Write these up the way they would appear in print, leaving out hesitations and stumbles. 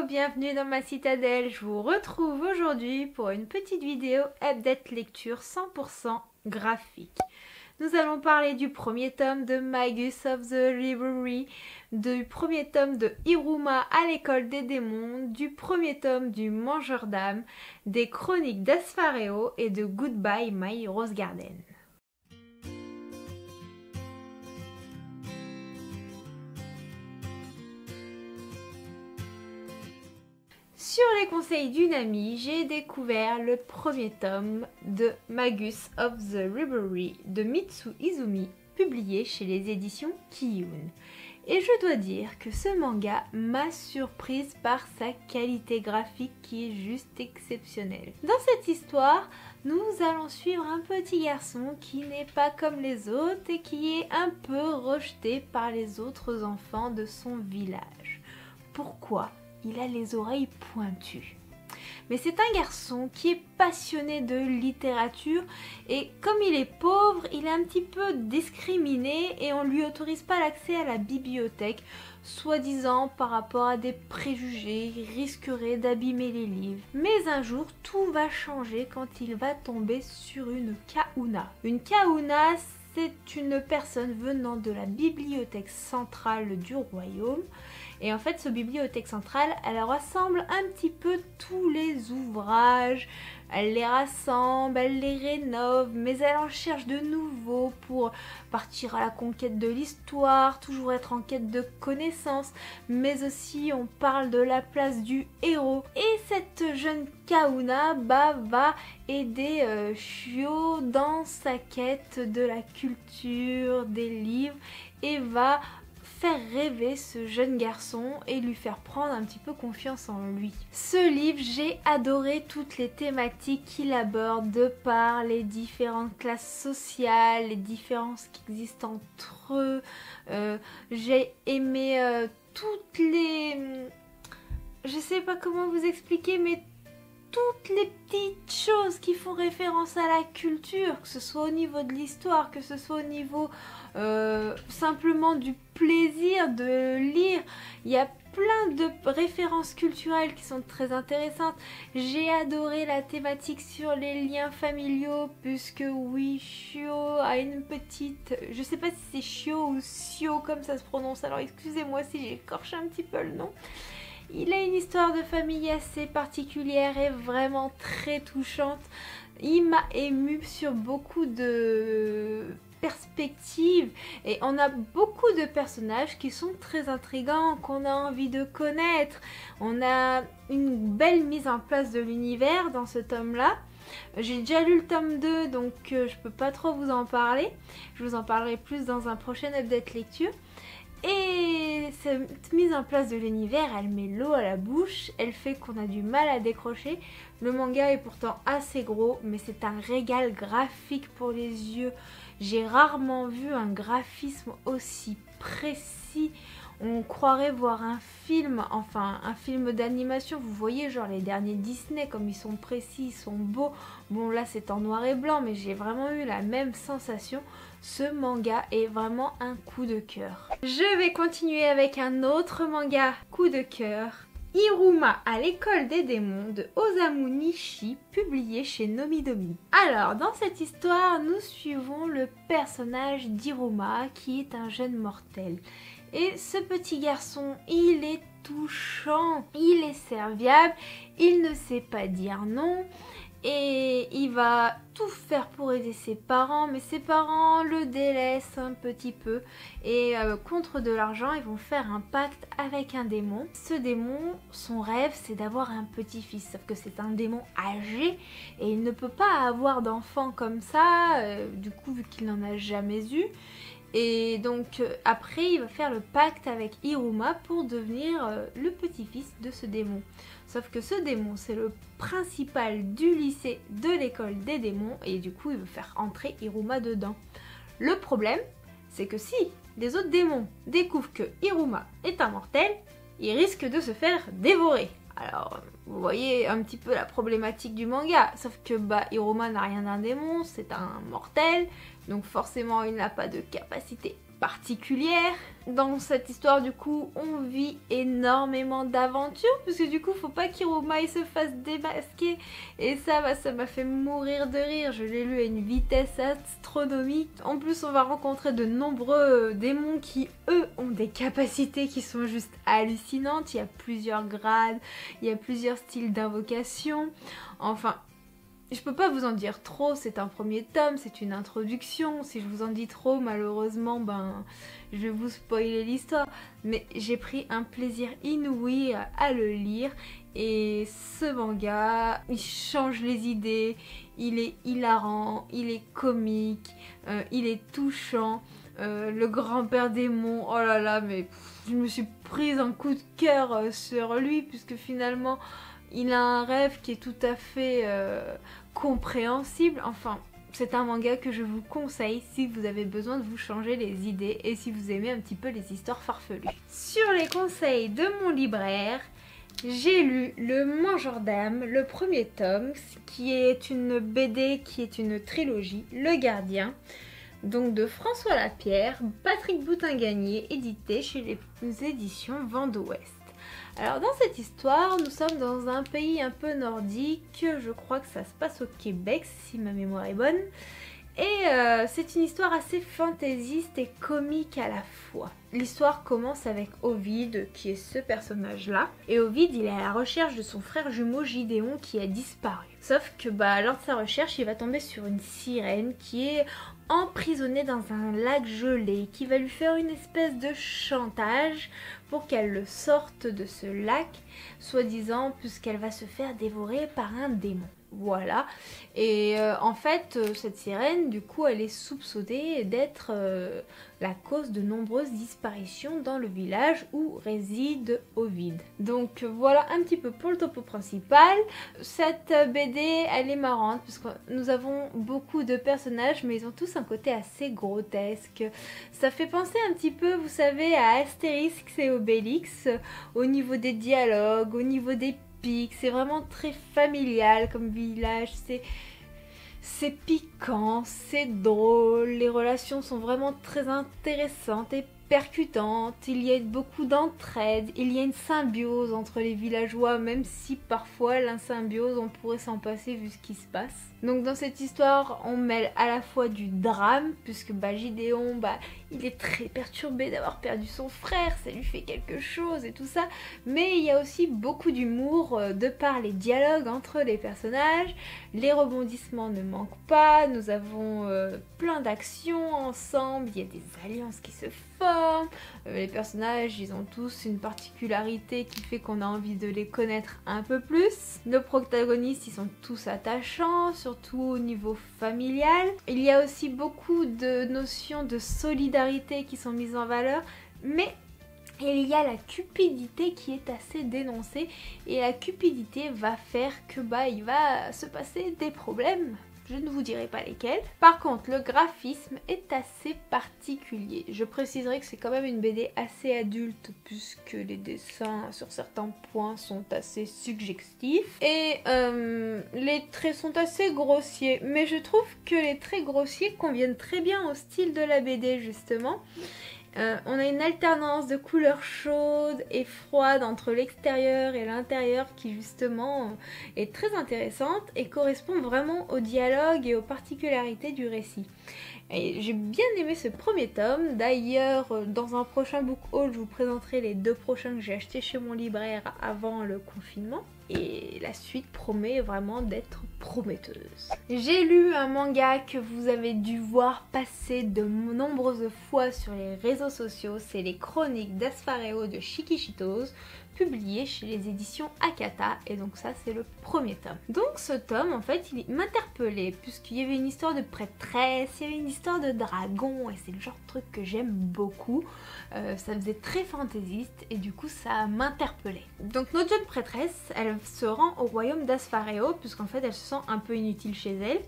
bienvenue dans ma citadelle. Je vous retrouve aujourd'hui pour une petite vidéo update lecture 100% graphique. Nous allons parler du premier tome de Magus of the Revelry, du premier tome de Iruma à l'école des démons, du premier tome du Mangeur d'âme, des chroniques d'Asphareo et de Goodbye My Rose Garden. Sur les conseils d'une amie, j'ai découvert le premier tome de Magus of the Revelry de Mitsu Izumi, publié chez les éditions Kiyun. Et je dois dire que ce manga m'a surprise par sa qualité graphique qui est juste exceptionnelle. Dans cette histoire, nous allons suivre un petit garçon qui n'est pas comme les autres et qui est un peu rejeté par les autres enfants de son village. Pourquoi ? Il a les oreilles pointues. Mais c'est un garçon qui est passionné de littérature et comme il est pauvre, il est un petit peu discriminé et on ne lui autorise pas l'accès à la bibliothèque, soi-disant par rapport à des préjugés, il risquerait d'abîmer les livres. Mais un jour, tout va changer quand il va tomber sur une kahuna. Une kahuna, c'est une personne venant de la bibliothèque centrale du royaume. Et en fait, cette bibliothèque centrale, elle rassemble un petit peu tous les ouvrages. Elle les rassemble, elle les rénove, mais elle en cherche de nouveaux pour partir à la conquête de l'histoire, toujours être en quête de connaissances. Mais aussi, on parle de la place du héros. Et cette jeune kahuna va aider Shio dans sa quête de la culture, des livres, et va faire rêver ce jeune garçon et lui faire prendre un petit peu confiance en lui. Ce livre, j'ai adoré toutes les thématiques qu'il aborde de par les différentes classes sociales, les différences qui existent entre eux. J'ai aimé toutes les... Je sais pas comment vous expliquer, mais toutes les petites choses qui font référence à la culture, que ce soit au niveau de l'histoire, que ce soit au niveau simplement du plaisir de lire. Il y a plein de références culturelles qui sont très intéressantes. J'ai adoré la thématique sur les liens familiaux, puisque oui, Shio a une petite... Je sais pas si c'est Shio ou Sio comme ça se prononce, alors excusez-moi si j'écorche un petit peu le nom. Il a une histoire de famille assez particulière et vraiment très touchante. Il m'a émue sur beaucoup de perspectives et on a beaucoup de personnages qui sont très intrigants, qu'on a envie de connaître. On a une belle mise en place de l'univers dans ce tome-là. J'ai déjà lu le tome 2, donc je peux pas trop vous en parler. Je vous en parlerai plus dans un prochain update lecture. Et cette mise en place de l'univers, elle met l'eau à la bouche, elle fait qu'on a du mal à décrocher. Le manga est pourtant assez gros, mais c'est un régal graphique pour les yeux. J'ai rarement vu un graphisme aussi précis. On croirait voir un film, enfin un film d'animation, vous voyez genre les derniers Disney, comme ils sont précis, ils sont beaux. Bon là c'est en noir et blanc, mais j'ai vraiment eu la même sensation. Ce manga est vraiment un coup de cœur. Je vais continuer avec un autre manga coup de cœur. Iruma à l'école des démons de Osamu Nishi, publié chez Nomidomi. Alors, dans cette histoire, nous suivons le personnage d'Iruma qui est un jeune mortel. Et ce petit garçon, il est touchant, il est serviable, il ne sait pas dire non. Et il va tout faire pour aider ses parents, mais ses parents le délaissent un petit peu. Et contre de l'argent, ils vont faire un pacte avec un démon. Ce démon, son rêve, c'est d'avoir un petit-fils. Sauf que c'est un démon âgé et il ne peut pas avoir d'enfant comme ça, du coup, vu qu'il n'en a jamais eu. Et donc après il va faire le pacte avec Iruma pour devenir le petit-fils de ce démon. Sauf que ce démon c'est le principal du lycée de l'école des démons et du coup il veut faire entrer Iruma dedans. Le problème c'est que si les autres démons découvrent que Iruma est un mortel, ils risquent de se faire dévorer. Alors, vous voyez un petit peu la problématique du manga, sauf que Iruma n'a rien d'un démon, c'est un mortel, donc forcément il n'a pas de capacité particulière. Dans cette histoire du coup on vit énormément d'aventures puisque du coup faut pas qu'Iruma se fasse démasquer et ça m'a fait mourir de rire. Je l'ai lu à une vitesse astronomique. En plus on va rencontrer de nombreux démons qui eux ont des capacités qui sont juste hallucinantes. Il y a plusieurs grades, il y a plusieurs styles d'invocation. Enfin, je peux pas vous en dire trop, c'est un premier tome, c'est une introduction. Si je vous en dis trop, malheureusement, je vais vous spoiler l'histoire. Mais j'ai pris un plaisir inouï à le lire. Et ce manga, il change les idées, il est hilarant, il est comique, il est touchant. Le grand-père démon, oh là là, mais je me suis prise un coup de cœur sur lui puisque finalement il a un rêve qui est tout à fait compréhensible. Enfin, c'est un manga que je vous conseille si vous avez besoin de vous changer les idées et si vous aimez un petit peu les histoires farfelues. Sur les conseils de mon libraire, j'ai lu Le Mangeur d'âme, le premier tome, qui est une BD, qui est une trilogie, Le Gardien, donc de François Lapierre, Patrick Boutin-Gagné, édité chez les éditions Vent d'Ouest. Alors dans cette histoire, nous sommes dans un pays un peu nordique, je crois que ça se passe au Québec si ma mémoire est bonne. Et c'est une histoire assez fantaisiste et comique à la fois. L'histoire commence avec Ovide, qui est ce personnage-là. Et Ovide, il est à la recherche de son frère jumeau Gideon qui a disparu. Sauf que lors de sa recherche, il va tomber sur une sirène qui est emprisonnée dans un lac gelé, qui va lui faire une espèce de chantage pour qu'elle le sorte de ce lac, soi-disant puisqu'elle va se faire dévorer par un démon. Voilà, et en fait cette sirène du coup elle est soupçonnée d'être la cause de nombreuses disparitions dans le village où réside Ovide. Donc voilà un petit peu pour le topo principal. Cette BD elle est marrante parce que nous avons beaucoup de personnages mais ils ont tous un côté assez grotesque. Ça fait penser un petit peu, vous savez, à Astérix et Obélix au niveau des dialogues, au niveau des c'est vraiment très familial comme village, c'est piquant, c'est drôle, les relations sont vraiment très intéressantes et percutantes, il y a beaucoup d'entraide, il y a une symbiose entre les villageois, même si parfois la symbiose on pourrait s'en passer vu ce qui se passe. Donc dans cette histoire on mêle à la fois du drame, puisque Gideon il est très perturbé d'avoir perdu son frère, ça lui fait quelque chose et tout ça, mais il y a aussi beaucoup d'humour de par les dialogues entre les personnages, les rebondissements ne manquent pas, nous avons plein d'actions ensemble, il y a des alliances qui se forment, les personnages ils ont tous une particularité qui fait qu'on a envie de les connaître un peu plus, nos protagonistes ils sont tous attachants, surtout au niveau familial. Il y a aussi beaucoup de notions de solidarité qui sont mises en valeur, mais il y a la cupidité qui est assez dénoncée et la cupidité va faire que il va se passer des problèmes. Je ne vous dirai pas lesquels. Par contre, le graphisme est assez particulier. Je préciserai que c'est quand même une BD assez adulte puisque les dessins sur certains points sont assez suggestifs. Et les traits sont assez grossiers. Mais je trouve que les traits grossiers conviennent très bien au style de la BD justement. On a une alternance de couleurs chaudes et froides entre l'extérieur et l'intérieur qui justement est très intéressante et correspond vraiment au dialogue et aux particularités du récit. Et j'ai bien aimé ce premier tome. D'ailleurs, dans un prochain book haul, je vous présenterai les 2 prochains que j'ai achetés chez mon libraire avant le confinement. Et la suite promet vraiment d'être prometteuse. J'ai lu un manga que vous avez dû voir passer de nombreuses fois sur les réseaux sociaux. C'est les Chroniques d'Asphareo de Shikishitos, publié chez les éditions Akata, et donc ça c'est le premier tome. Donc ce tome en fait il m'interpellait puisqu'il y avait une histoire de prêtresse, il y avait une histoire de dragon et c'est le genre de truc que j'aime beaucoup. Ça faisait très fantaisiste et du coup ça m'interpellait. Donc notre jeune prêtresse elle se rend au royaume d'Asphareo puisqu'en fait elle se sent un peu inutile chez elle.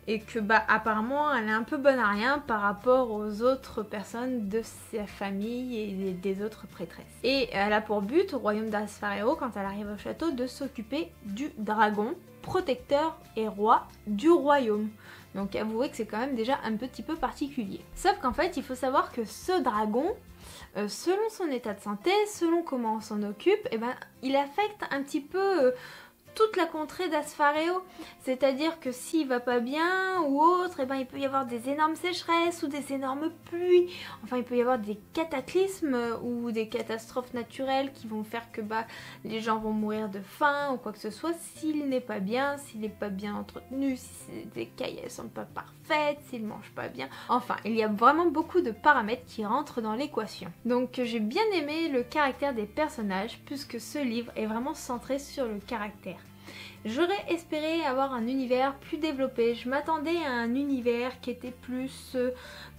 Et que apparemment elle est un peu bonne à rien par rapport aux autres personnes de sa famille et des autres prêtresses. Et elle a pour but au royaume d'Asphareo, quand elle arrive au château, de s'occuper du dragon, protecteur et roi du royaume. Donc avouez que c'est quand même déjà un petit peu particulier. Sauf qu'en fait il faut savoir que ce dragon, selon son état de santé, selon comment on s'en occupe, eh ben, il affecte un petit peu toute la contrée d'Aspharéo. C'est-à-dire que s'il va pas bien ou autre, eh ben, il peut y avoir des énormes sécheresses ou des énormes pluies. Enfin, il peut y avoir des cataclysmes ou des catastrophes naturelles qui vont faire que les gens vont mourir de faim ou quoi que ce soit s'il n'est pas bien, s'il n'est pas bien entretenu, si les cailles sont pas parfaites, s'il mange pas bien. Enfin, il y a vraiment beaucoup de paramètres qui rentrent dans l'équation. Donc j'ai bien aimé le caractère des personnages puisque ce livre est vraiment centré sur le caractère. J'aurais espéré avoir un univers plus développé. Je m'attendais à un univers qui était plus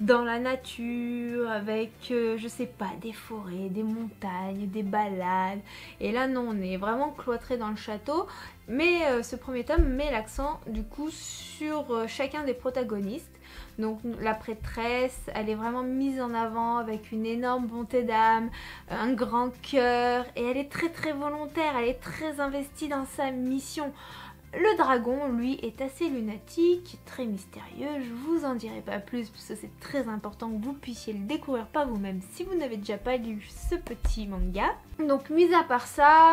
dans la nature, avec, je sais pas, des forêts, des montagnes, des balades. Et là non, on est vraiment cloîtré dans le château. Mais ce premier tome met l'accent du coup sur chacun des protagonistes. Donc la prêtresse, elle est vraiment mise en avant avec une énorme bonté d'âme, un grand cœur et elle est très très volontaire, elle est très investie dans sa mission. Le dragon, lui, est assez lunatique, très mystérieux, je vous en dirai pas plus parce que c'est très important que vous puissiez le découvrir par vous-même si vous n'avez déjà pas lu ce petit manga. Donc mis à part ça,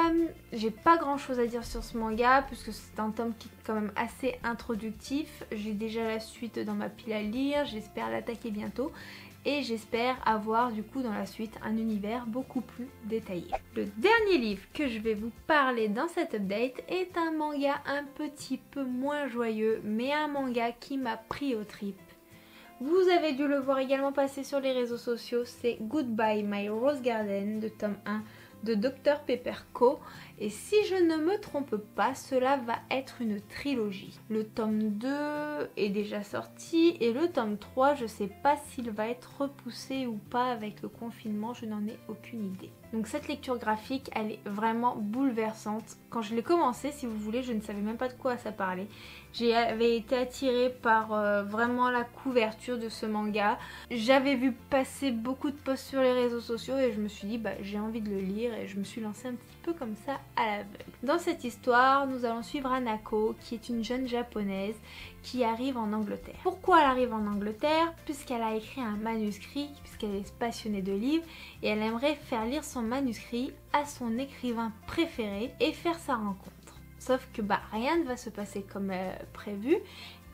j'ai pas grand chose à dire sur ce manga puisque c'est un tome qui est quand même assez introductif. J'ai déjà la suite dans ma pile à lire, j'espère l'attaquer bientôt. Et j'espère avoir du coup dans la suite un univers beaucoup plus détaillé. Le dernier livre que je vais vous parler dans cette update est un manga un petit peu moins joyeux, mais un manga qui m'a pris aux tripes. Vous avez dû le voir également passer sur les réseaux sociaux, c'est Goodbye My Rose Garden de tome 1 de Dr Pepper Co. Et si je ne me trompe pas, cela va être une trilogie. Le tome 2 est déjà sorti et le tome 3, je sais pas s'il va être repoussé ou pas avec le confinement, je n'en ai aucune idée. Donc cette lecture graphique, elle est vraiment bouleversante. Quand je l'ai commencé, si vous voulez, je ne savais même pas de quoi ça parlait. J'avais été attirée par vraiment la couverture de ce manga. J'avais vu passer beaucoup de posts sur les réseaux sociaux et je me suis dit j'ai envie de le lire et je me suis lancée un petit peu comme ça à l'aveugle. Dans cette histoire, nous allons suivre Hanako qui est une jeune japonaise qui arrive en Angleterre. Pourquoi elle arrive en Angleterre? Puisqu'elle a écrit un manuscrit, puisqu'elle est passionnée de livres et elle aimerait faire lire son manuscrit à son écrivain préféré et faire sa rencontre. Sauf que rien ne va se passer comme prévu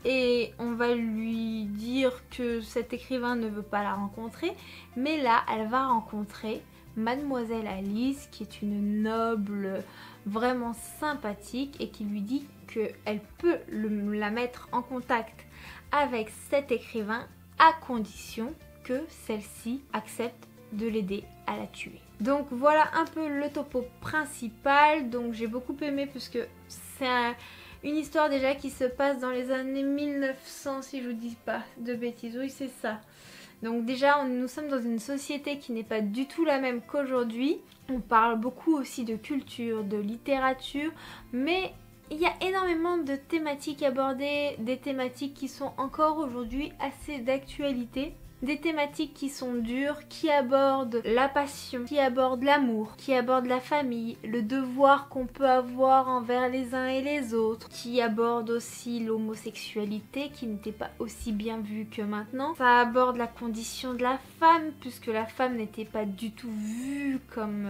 et on va lui dire que cet écrivain ne veut pas la rencontrer, mais là elle va rencontrer Mademoiselle Alice qui est une noble vraiment sympathique et qui lui dit qu'elle peut la mettre en contact avec cet écrivain à condition que celle-ci accepte de l'aider à la tuer. Donc voilà un peu le topo principal. Donc j'ai beaucoup aimé puisque c'est une histoire déjà qui se passe dans les années 1900 si je vous dis pas de bêtises. Oui c'est ça. Donc déjà nous sommes dans une société qui n'est pas du tout la même qu'aujourd'hui. On parle beaucoup aussi de culture, de littérature, mais il y a énormément de thématiques abordées, des thématiques qui sont encore aujourd'hui assez d'actualité. Des thématiques qui sont dures, qui abordent la passion, qui abordent l'amour, qui abordent la famille, le devoir qu'on peut avoir envers les uns et les autres, qui abordent aussi l'homosexualité qui n'était pas aussi bien vue que maintenant. Ça aborde la condition de la femme puisque la femme n'était pas du tout vue comme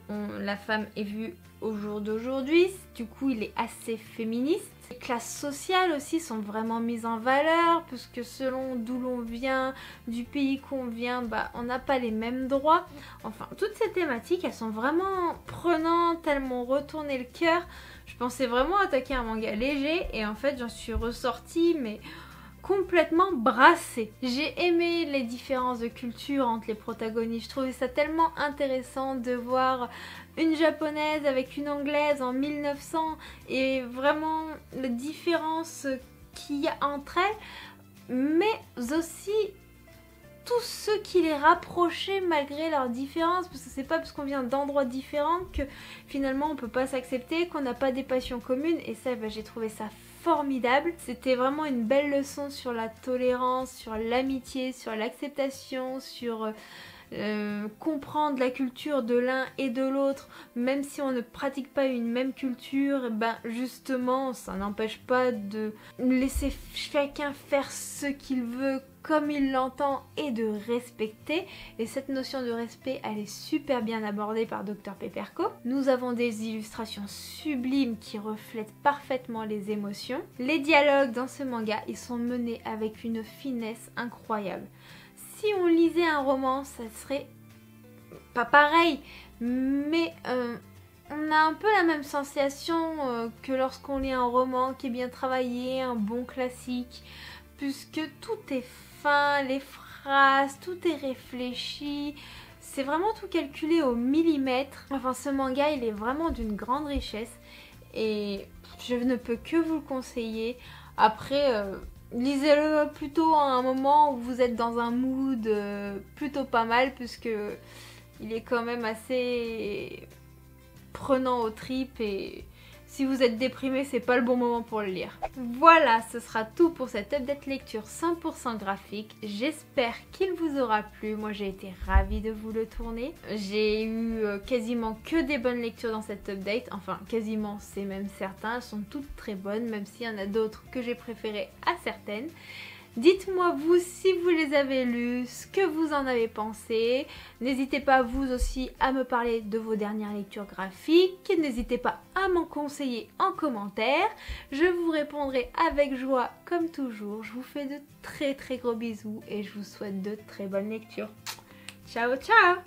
la femme est vue au jour d'aujourd'hui. Du coup il est assez féministe. Les classes sociales aussi sont vraiment mises en valeur puisque selon d'où l'on vient, du pays qu'on vient, on n'a pas les mêmes droits. Enfin, toutes ces thématiques, elles sont vraiment prenantes, elles m'ont retourné le cœur. Je pensais vraiment attaquer un manga léger et en fait j'en suis ressortie mais complètement brassée. J'ai aimé les différences de culture entre les protagonistes. Je trouvais ça tellement intéressant de voir une japonaise avec une anglaise en 1900 et vraiment les différences qu'il y a entre elles, mais aussi tout ce qui les rapprochait malgré leurs différences, parce que c'est pas parce qu'on vient d'endroits différents que finalement on peut pas s'accepter, qu'on n'a pas des passions communes, et ça j'ai trouvé ça formidable. C'était vraiment une belle leçon sur la tolérance, sur l'amitié, sur l'acceptation, sur comprendre la culture de l'un et de l'autre, même si on ne pratique pas une même culture, ben justement ça n'empêche pas de laisser chacun faire ce qu'il veut comme il l'entend et de respecter. Et cette notion de respect, elle est super bien abordée par Dr Pepperco. Nous avons des illustrations sublimes qui reflètent parfaitement les émotions. Les dialogues dans ce manga, ils sont menés avec une finesse incroyable. Si on lisait un roman, ça serait pas pareil, mais on a un peu la même sensation que lorsqu'on lit un roman qui est bien travaillé, un bon classique, puisque tout est fin, les phrases, tout est réfléchi, c'est vraiment tout calculé au millimètre. Enfin, ce manga, il est vraiment d'une grande richesse et je ne peux que vous le conseiller. Après, lisez-le plutôt à un moment où vous êtes dans un mood plutôt pas mal, puisque il est quand même assez prenant aux tripes et si vous êtes déprimé, c'est pas le bon moment pour le lire. Voilà, ce sera tout pour cette update lecture 100% graphique. J'espère qu'il vous aura plu. Moi, j'ai été ravie de vous le tourner. J'ai eu quasiment que des bonnes lectures dans cette update. Enfin, quasiment, c'est même certain. Elles sont toutes très bonnes, même s'il y en a d'autres que j'ai préférées à certaines. Dites-moi vous si vous les avez lus, ce que vous en avez pensé. N'hésitez pas vous aussi à me parler de vos dernières lectures graphiques. N'hésitez pas à m'en conseiller en commentaire. Je vous répondrai avec joie comme toujours. Je vous fais de très gros bisous et je vous souhaite de très bonnes lectures. Ciao ciao!